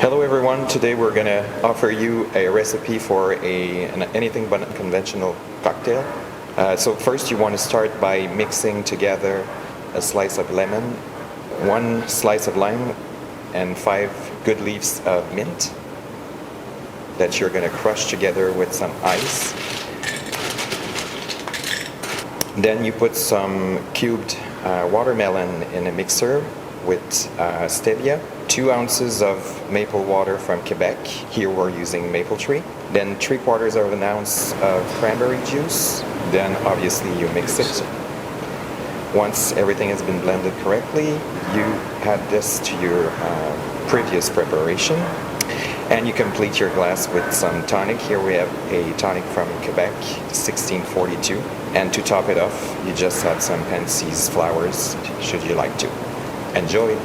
Hello everyone, today we're going to offer you a recipe for an anything but conventional cocktail. So first you want to start by mixing together a slice of lemon, 1 slice of lime, and 5 good leaves of mint that you're going to crush together with some ice. Then you put some cubed watermelon in a mixer with stevia, 2 ounces of maple water from Quebec. Here we're using maple tree. Then 3/4 of an ounce of cranberry juice. Then obviously you mix it. Once everything has been blended correctly, you add this to your previous preparation. And you complete your glass with some tonic. Here we have a tonic from Quebec, 1642. And to top it off, you just add some pansies flowers, should you like to. Enjoy!